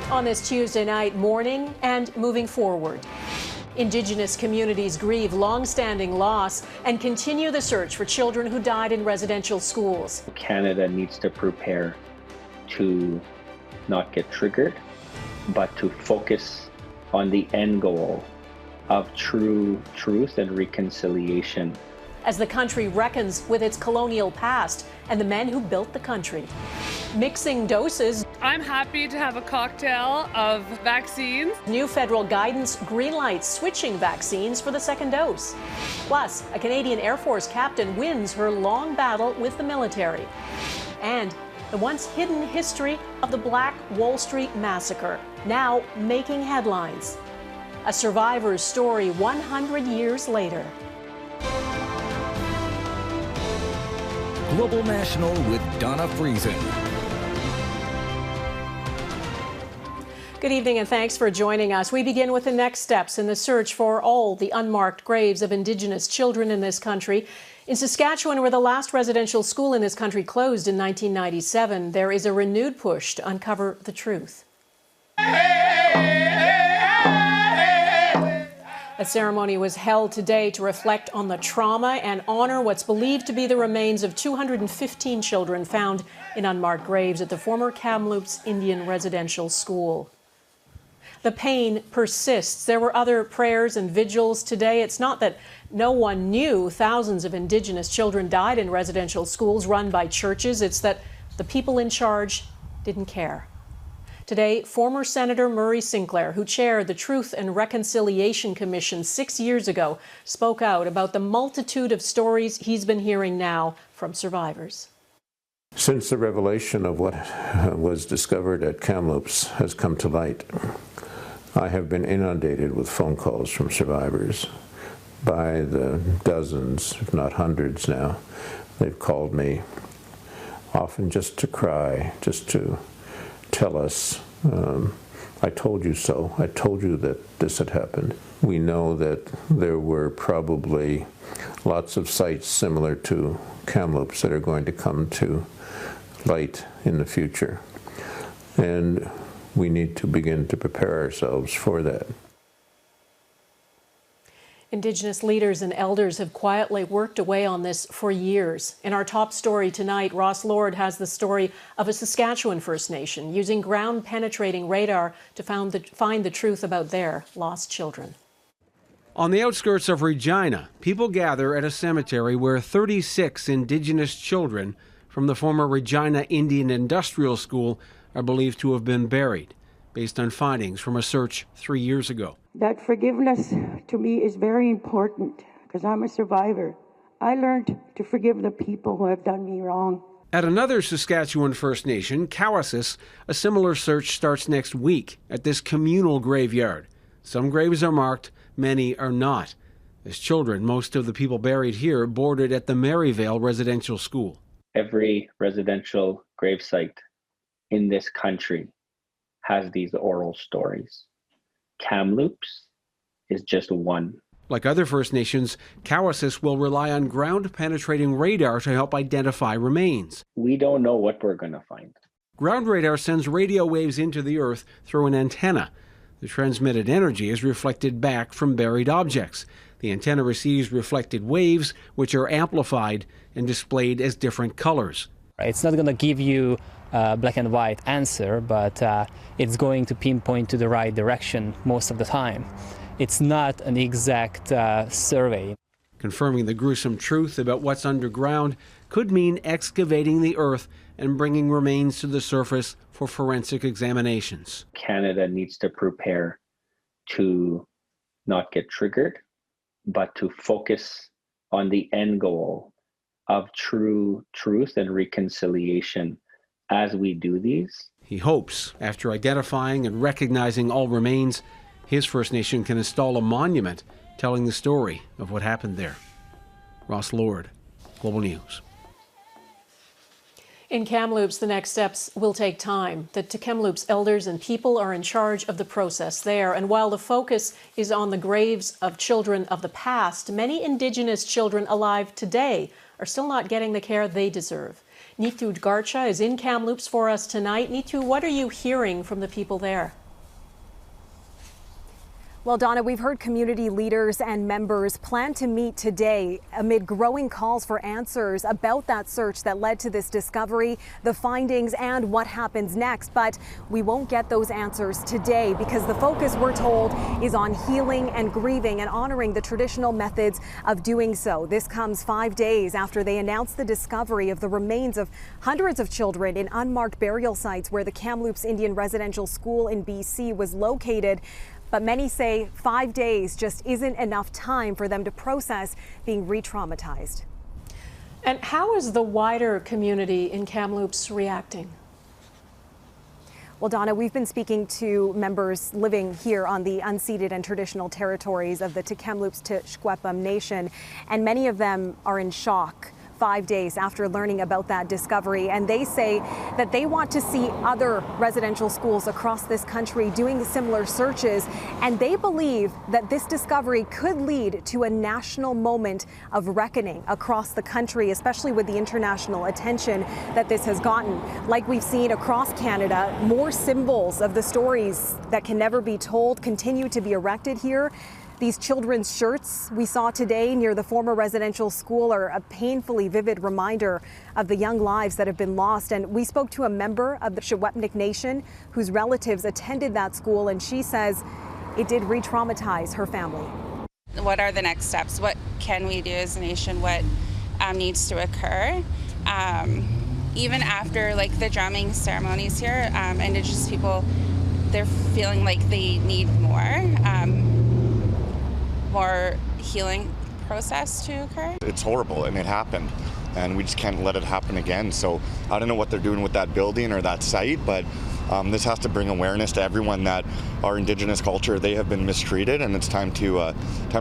On this Tuesday night, mourning and moving forward. Indigenous communities grieve long-standing loss and continue the search for children who died in residential schools. Canada needs to prepare to not get triggered, but to focus on the end goal of true truth and reconciliation. As the country reckons with its colonial past and the men who built the country. Mixing doses. I'm happy to have a cocktail of vaccines. New federal guidance greenlights switching vaccines for the second dose. Plus, a Canadian Air Force captain wins her long battle with the military. And the once hidden history of the Black Wall Street Massacre, now making headlines. A survivor's story 100 years later. Global National with Donna Friesen. Good evening and thanks for joining us. We begin with the next steps in the search for all the unmarked graves of Indigenous children in this country. In Saskatchewan, where the last residential school in this country closed in 1997, there is a renewed push to uncover the truth. A ceremony was held today to reflect on the trauma and honor what's believed to be the remains of 215 children found in unmarked graves at the former Kamloops Indian Residential School. The pain persists. There were other prayers and vigils today. It's not that no one knew thousands of Indigenous children died in residential schools run by churches. It's that the people in charge didn't care. Today, former Senator Murray Sinclair, who chaired the Truth and Reconciliation Commission 6 years ago, spoke out about the multitude of stories he's been hearing now from survivors. Since the revelation of what was discovered at Kamloops has come to light, I have been inundated with phone calls from survivors. By the dozens, if not hundreds now, they've called me, often just to cry, just to tell us, I told you so. I told you that this had happened. We know that there were probably lots of sites similar to Kamloops that are going to come to light in the future. And we need to begin to prepare ourselves for that. Indigenous leaders and elders have quietly worked away on this for years. In our top story tonight, Ross Lord has the story of a Saskatchewan First Nation using ground-penetrating radar to find the truth about their lost children. On the outskirts of Regina, people gather at a cemetery where 36 Indigenous children from the former Regina Indian Industrial School are believed to have been buried, based on findings from a search 3 years ago. That forgiveness to me is very important because I'm a survivor. I learned to forgive the people who have done me wrong. At another Saskatchewan First Nation, Cowessess, a similar search starts next week at this communal graveyard. Some graves are marked, many are not. As children, most of the people buried here boarded at the Maryvale Residential School. Every residential gravesite in this country has these oral stories. Kamloops is just one. Like other First Nations, Cowessess will rely on ground-penetrating radar to help identify remains. We don't know what we're going to find. Ground radar sends radio waves into the earth through an antenna. The transmitted energy is reflected back from buried objects. The antenna receives reflected waves, which are amplified and displayed as different colors. It's not going to give you a black and white answer, but it's going to pinpoint to the right direction most of the time. It's not an exact survey. Confirming the gruesome truth about what's underground could mean excavating the earth and bringing remains to the surface for forensic examinations. Canada needs to prepare to not get triggered, but to focus on the end goal of true truth and reconciliation as we do these. He hopes, after identifying and recognizing all remains, his First Nation can install a monument telling the story of what happened there. Ross Lord, Global News. In Kamloops, the next steps will take time. The Tk'emlúps elders and people are in charge of the process there. And while the focus is on the graves of children of the past, many Indigenous children alive today are still not getting the care they deserve. Neethu Garcha is in Kamloops for us tonight. Neethu, what are you hearing from the people there? Well, Donna, we've heard community leaders and members plan to meet today amid growing calls for answers about that search that led to this discovery, the findings, and what happens next. But we won't get those answers today because the focus, we're told, is on healing and grieving and honoring the traditional methods of doing so. This comes 5 days after they announced the discovery of the remains of hundreds of children in unmarked burial sites where the Kamloops Indian Residential School in BC was located. But many say 5 days just isn't enough time for them to process being re-traumatized. And how is the wider community in Kamloops reacting? Well, Donna, we've been speaking to members living here on the unceded and traditional territories of the Tk'emlúps to Secwépemc Nation, and many of them are in shock 5 days after learning about that discovery. And they say that they want to see other residential schools across this country doing similar searches. And they believe that this discovery could lead to a national moment of reckoning across the country, especially with the international attention that this has gotten. Like we've seen across Canada, more symbols of the stories that can never be told continue to be erected here. These children's shirts we saw today near the former residential school are a painfully vivid reminder of the young lives that have been lost. And we spoke to a member of the Secwépemc Nation whose relatives attended that school, and she says it did re-traumatize her family. What are the next steps? What can we do as a nation? What needs to occur? Even after the drumming ceremonies here, Indigenous people, they're feeling like they need more healing process to occur. It's horrible and it happened, and we just can't let it happen again. So I don't know what they're doing with that building or that site, but this has to bring awareness to everyone that our Indigenous culture, they have been mistreated, and it's time to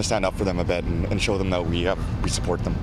stand up for them a bit and show them that we support them.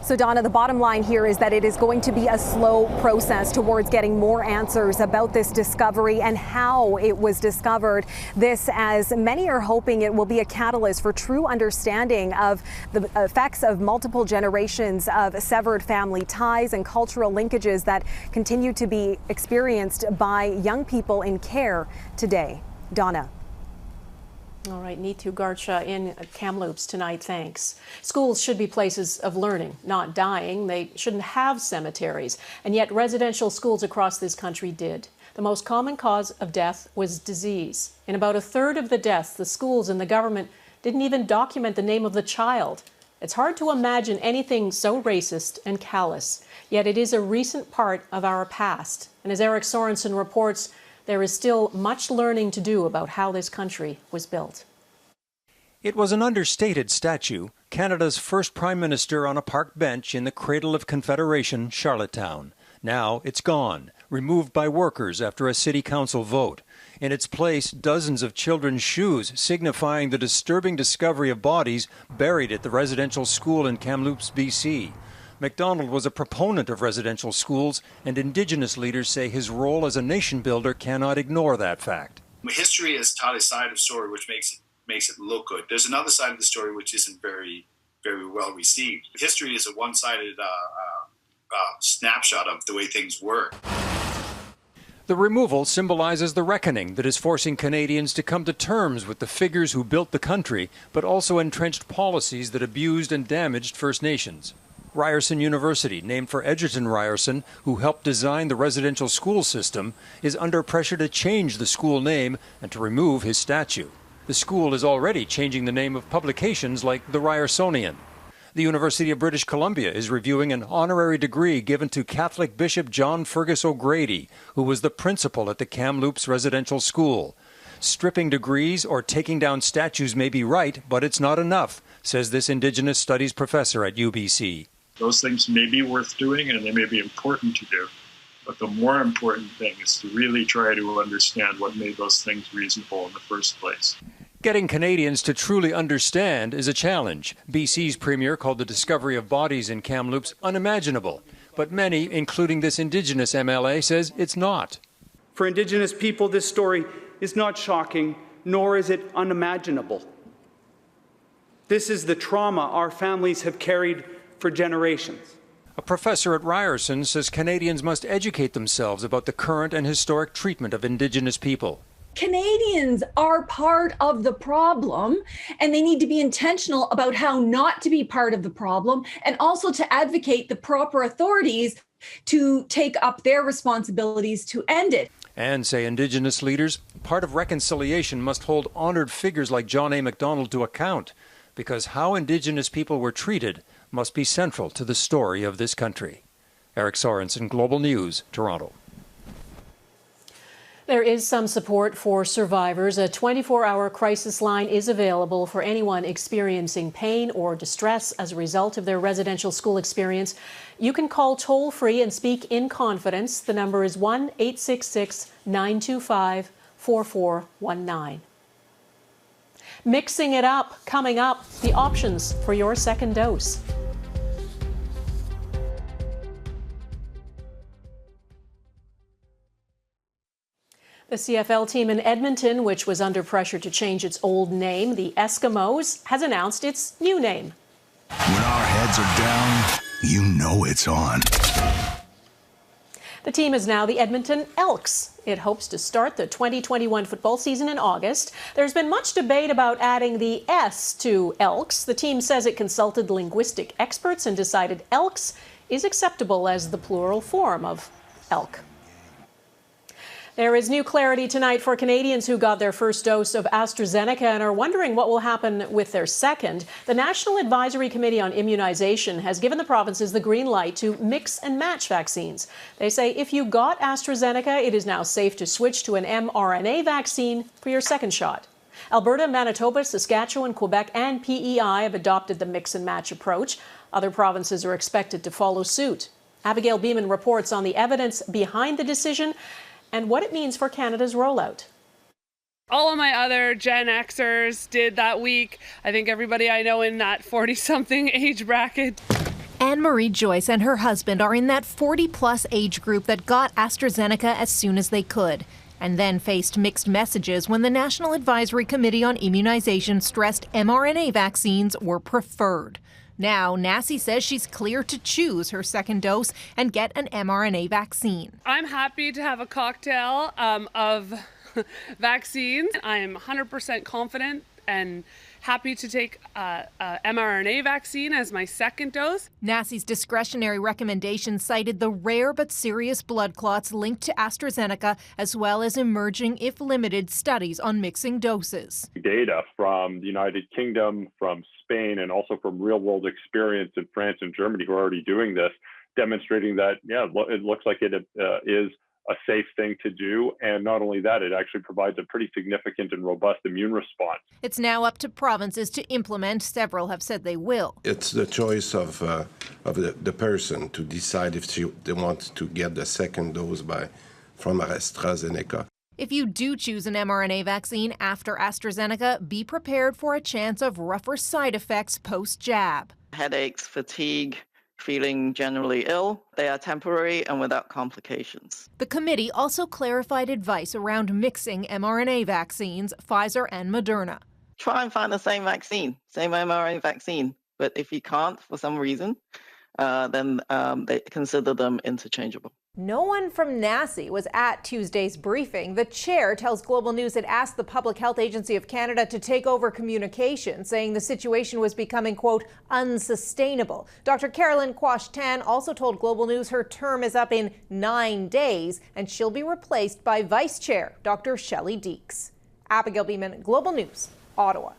So, Donna, the bottom line here is that it is going to be a slow process towards getting more answers about this discovery and how it was discovered. This, as many are hoping, it will be a catalyst for true understanding of the effects of multiple generations of severed family ties and cultural linkages that continue to be experienced by young people in care today. Donna. All right, Neethu Garcha in Kamloops tonight, thanks. Schools should be places of learning, not dying. They shouldn't have cemeteries, and yet residential schools across this country did. The most common cause of death was disease. In about a third of the deaths, the schools and the government didn't even document the name of the child. It's hard to imagine anything so racist and callous, yet it is a recent part of our past. And as Eric Sorensen reports, there is still much learning to do about how this country was built. It was an understated statue, Canada's first Prime Minister on a park bench in the cradle of Confederation, Charlottetown. Now it's gone, removed by workers after a city council vote. In its place, dozens of children's shoes, signifying the disturbing discovery of bodies buried at the residential school in Kamloops, BC. MacDonald was a proponent of residential schools, and Indigenous leaders say his role as a nation builder cannot ignore that fact. History has taught a side of the story which makes it look good. There's another side of the story which isn't very, very well received. History is a one-sided snapshot of the way things were. The removal symbolizes the reckoning that is forcing Canadians to come to terms with the figures who built the country, but also entrenched policies that abused and damaged First Nations. Ryerson University, named for Egerton Ryerson, who helped design the residential school system, is under pressure to change the school name and to remove his statue. The school is already changing the name of publications like the Ryersonian. The University of British Columbia is reviewing an honorary degree given to Catholic Bishop John Fergus O'Grady, who was the principal at the Kamloops Residential School. Stripping degrees or taking down statues may be right, but it's not enough, says this Indigenous Studies professor at UBC. Those things may be worth doing and they may be important to do, but the more important thing is to really try to understand what made those things reasonable in the first place. Getting Canadians to truly understand is a challenge. BC's premier called the discovery of bodies in Kamloops unimaginable, but many, including this Indigenous MLA, says it's not. For Indigenous people, this story is not shocking, nor is it unimaginable. This is the trauma our families have carried for generations. A professor at Ryerson says Canadians must educate themselves about the current and historic treatment of Indigenous people. Canadians are part of the problem, and they need to be intentional about how not to be part of the problem, and also to advocate the proper authorities to take up their responsibilities to end it. And, say Indigenous leaders, part of reconciliation must hold honoured figures like John A. Macdonald to account, because how Indigenous people were treated must be central to the story of this country. Eric Sorensen, Global News, Toronto. There is some support for survivors. A 24-hour crisis line is available for anyone experiencing pain or distress as a result of their residential school experience. You can call toll-free and speak in confidence. The number is 1-866-925-4419. Mixing it up, coming up, the options for your second dose. The CFL team in Edmonton, which was under pressure to change its old name, the Eskimos, has announced its new name. When our heads are down, you know it's on. The team is now the Edmonton Elks. It hopes to start the 2021 football season in August. There's been much debate about adding the S to Elks. The team says it consulted linguistic experts and decided Elks is acceptable as the plural form of elk. There is new clarity tonight for Canadians who got their first dose of AstraZeneca and are wondering what will happen with their second. The National Advisory Committee on Immunization has given the provinces the green light to mix and match vaccines. They say if you got AstraZeneca, it is now safe to switch to an mRNA vaccine for your second shot. Alberta, Manitoba, Saskatchewan, Quebec, and PEI have adopted the mix and match approach. Other provinces are expected to follow suit. Abigail Beeman reports on the evidence behind the decision and what it means for Canada's rollout. All of my other Gen Xers did that week. I think everybody I know in that 40-something age bracket. Anne-Marie Joyce and her husband are in that 40-plus age group that got AstraZeneca as soon as they could, and then faced mixed messages when the National Advisory Committee on Immunization stressed mRNA vaccines were preferred. Now, NACI says she's clear to choose her second dose and get an mRNA vaccine. I'm happy to have a cocktail of vaccines. I am 100% confident and happy to take a mRNA vaccine as my second dose. NACI's discretionary recommendation cited the rare but serious blood clots linked to AstraZeneca, as well as emerging, if limited, studies on mixing doses. Data from the United Kingdom, from Spain, and also from real-world experience in France and Germany who are already doing this, demonstrating that, yeah, it looks like it is a safe thing to do. And not only that, it actually provides a pretty significant and robust immune response. It's now up to provinces to implement. Several have said they will. It's the choice of the person to decide if they want to get the second dose from AstraZeneca. If you do choose an mRNA vaccine after AstraZeneca, be prepared for a chance of rougher side effects post-jab. Headaches, fatigue, feeling generally ill. They are temporary and without complications. The committee also clarified advice around mixing mRNA vaccines, Pfizer and Moderna. Try and find the same vaccine, same mRNA vaccine. But if you can't for some reason, then they consider them interchangeable. No one from NACI was at Tuesday's briefing. The chair tells Global News it asked the Public Health Agency of Canada to take over communication, saying the situation was becoming, quote, unsustainable. Dr. Carolyn Quash-Tan also told Global News her term is up in 9 days and she'll be replaced by Vice Chair Dr. Shelley Deeks. Abigail Beeman, Global News, Ottawa.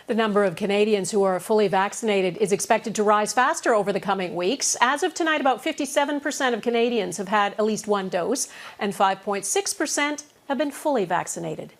The number of Canadians who are fully vaccinated is expected to rise faster over the coming weeks. As of tonight, about 57% of Canadians have had at least one dose, and 5.6% have been fully vaccinated.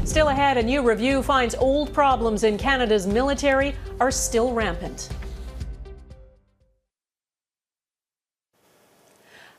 Still ahead, a new review finds old problems in Canada's military are still rampant.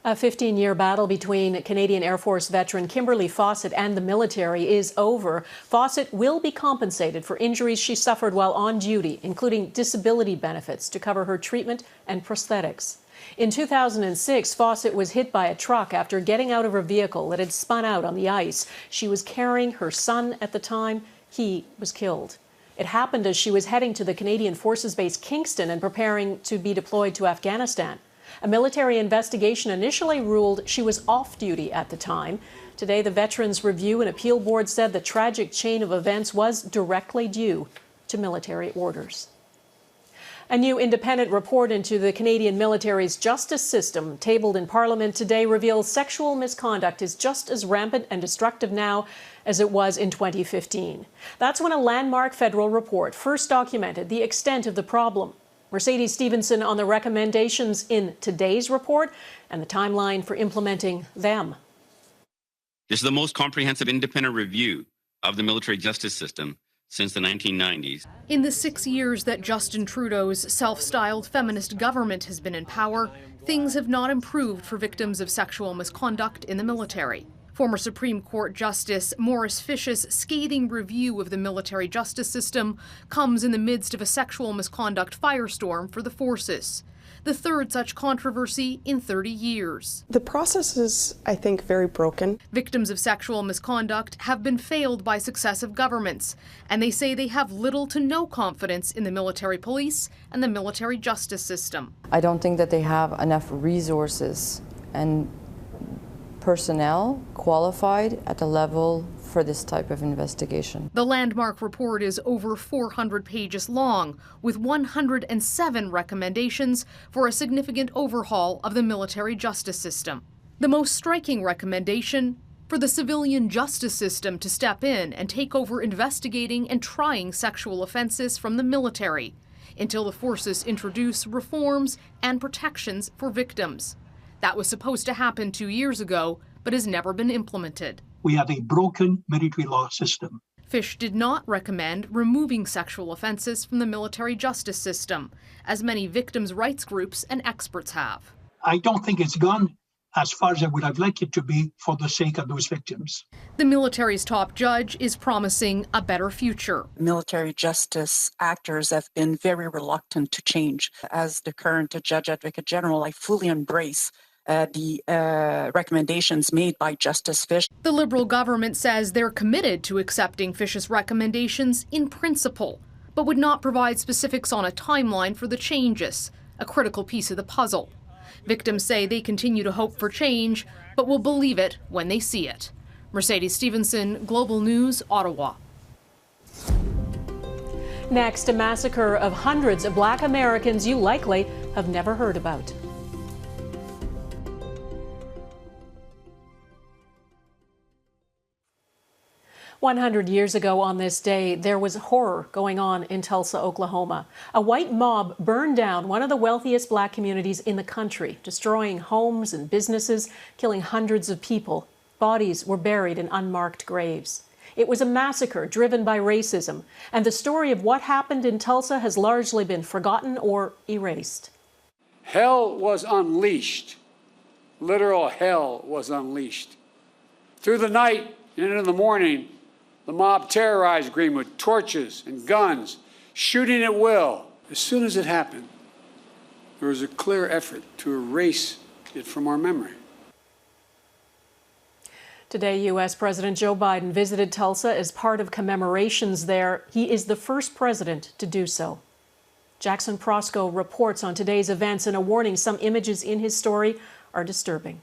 A 15-year battle between Canadian Air Force veteran Kimberly Fawcett and the military is over. Fawcett will be compensated for injuries she suffered while on duty, including disability benefits to cover her treatment and prosthetics. In 2006, Fawcett was hit by a truck after getting out of her vehicle that had spun out on the ice. She was carrying her son at the time. He was killed. It happened as she was heading to the Canadian Forces Base Kingston and preparing to be deployed to Afghanistan. A military investigation initially ruled she was off duty at the time. Today, the Veterans Review and Appeal Board said the tragic chain of events was directly due to military orders. A new independent report into the Canadian military's justice system tabled in Parliament today reveals sexual misconduct is just as rampant and destructive now as it was in 2015. That's when a landmark federal report first documented the extent of the problem. Mercedes Stevenson on the recommendations in today's report and the timeline for implementing them. This is the most comprehensive independent review of the military justice system since the 1990s. In the 6 years that Justin Trudeau's self-styled feminist government has been in power, things have not improved for victims of sexual misconduct in the military. Former Supreme Court Justice Maurice Fish's scathing review of the military justice system comes in the midst of a sexual misconduct firestorm for the forces, the third such controversy in 30 years. The process is, I think, very broken. Victims of sexual misconduct have been failed by successive governments, and they say they have little to no confidence in the military police and the military justice system. I don't think that they have enough resources and personnel qualified at the level for this type of investigation. The landmark report is over 400 pages long, with 107 recommendations for a significant overhaul of the military justice system. The most striking recommendation: for the civilian justice system to step in and take over investigating and trying sexual offenses from the military, until the forces introduce reforms and protections for victims. That was supposed to happen 2 years ago, but has never been implemented. We have a broken military law system. Fish did not recommend removing sexual offenses from the military justice system, as many victims' rights groups and experts have. I don't think it's gone as far as I would have liked it to be for the sake of those victims. The military's top judge is promising a better future. Military justice actors have been very reluctant to change. As the current Judge Advocate General, I fully embrace the recommendations made by Justice Fish. The Liberal government says they're committed to accepting Fish's recommendations in principle, but would not provide specifics on a timeline for the changes, a critical piece of the puzzle. Victims say they continue to hope for change, but will believe it when they see it. Mercedes Stevenson, Global News, Ottawa. Next, a massacre of hundreds of Black Americans you likely have never heard about. "100 years ago on this day, there was horror going on in Tulsa, Oklahoma. A white mob burned down one of the wealthiest Black communities in the country, destroying homes and businesses, killing hundreds of people. Bodies were buried in unmarked graves. It was a massacre driven by racism, and the story of what happened in Tulsa has largely been forgotten or erased. Hell was unleashed. Literal hell was unleashed. Through the night and into the morning, the mob terrorized Greenwood, torches and guns, shooting at will. As soon as it happened, there was a clear effort to erase it from our memory. Today, U.S. President Joe Biden visited Tulsa as part of commemorations there. He is the first president to do so. Jackson Prosco reports on today's events and a warning: some images in his story are disturbing.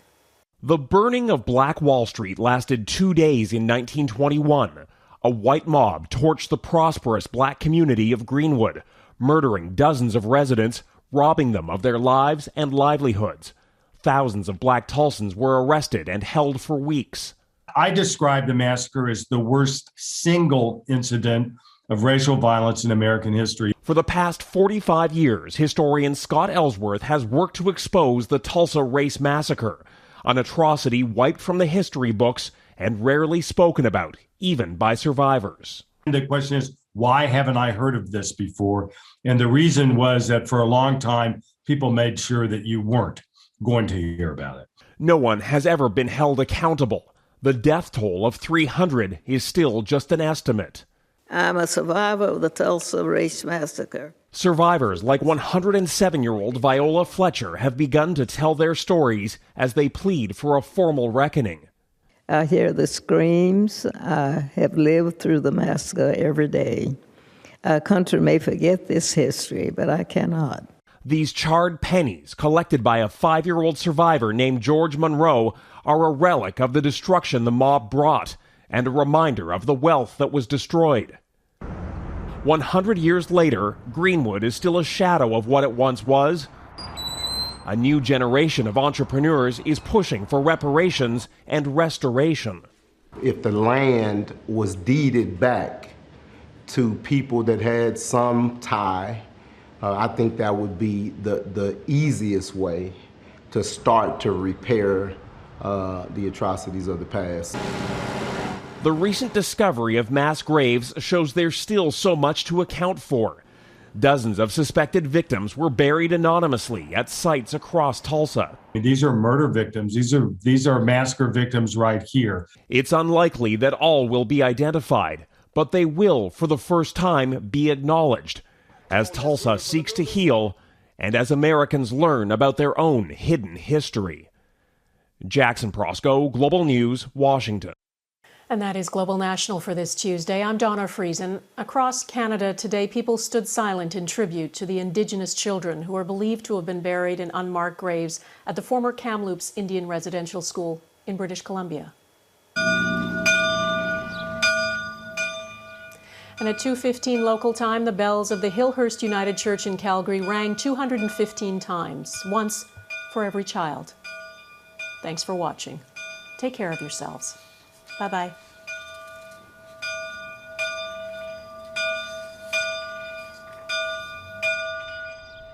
The burning of Black Wall Street lasted 2 days in 1921. A white mob torched the prosperous Black community of Greenwood, murdering dozens of residents, robbing them of their lives and livelihoods. Thousands of Black Tulsans were arrested and held for weeks. I describe the massacre as the worst single incident of racial violence in American history. For the past 45 years, historian Scott Ellsworth has worked to expose the Tulsa Race Massacre, an atrocity wiped from the history books and rarely spoken about, even by survivors. The question is, why haven't I heard of this before? And the reason was that for a long time, people made sure that you weren't going to hear about it. No one has ever been held accountable. The death toll of 300 is still just an estimate. I'm a survivor of the Tulsa Race Massacre. Survivors like 107-year-old Viola Fletcher have begun to tell their stories as they plead for a formal reckoning. I hear the screams. I have lived through the massacre every day. Our country may forget this history, but I cannot. These charred pennies, collected by a 5-year-old survivor named George Monroe, are a relic of the destruction the mob brought and a reminder of the wealth that was destroyed. 100 years later, Greenwood is still a shadow of what it once was. A new generation of entrepreneurs is pushing for reparations and restoration. If the land was deeded back to people that had some tie, I think that would be the easiest way to start to repair the atrocities of the past. The recent discovery of mass graves shows there's still so much to account for. Dozens of suspected victims were buried anonymously at sites across Tulsa. These are murder victims. These are massacre victims right here. It's unlikely that all will be identified, but they will, for the first time, be acknowledged as Tulsa seeks to heal and as Americans learn about their own hidden history. Jackson Prosco, Global News, Washington. And that is Global National for this Tuesday. I'm Donna Friesen. Across Canada today, people stood silent in tribute to the Indigenous children who are believed to have been buried in unmarked graves at the former Kamloops Indian Residential School in British Columbia. And at 2:15 local time, the bells of the Hillhurst United Church in Calgary rang 215 times, once for every child. Thanks for watching. Take care of yourselves. Bye-bye.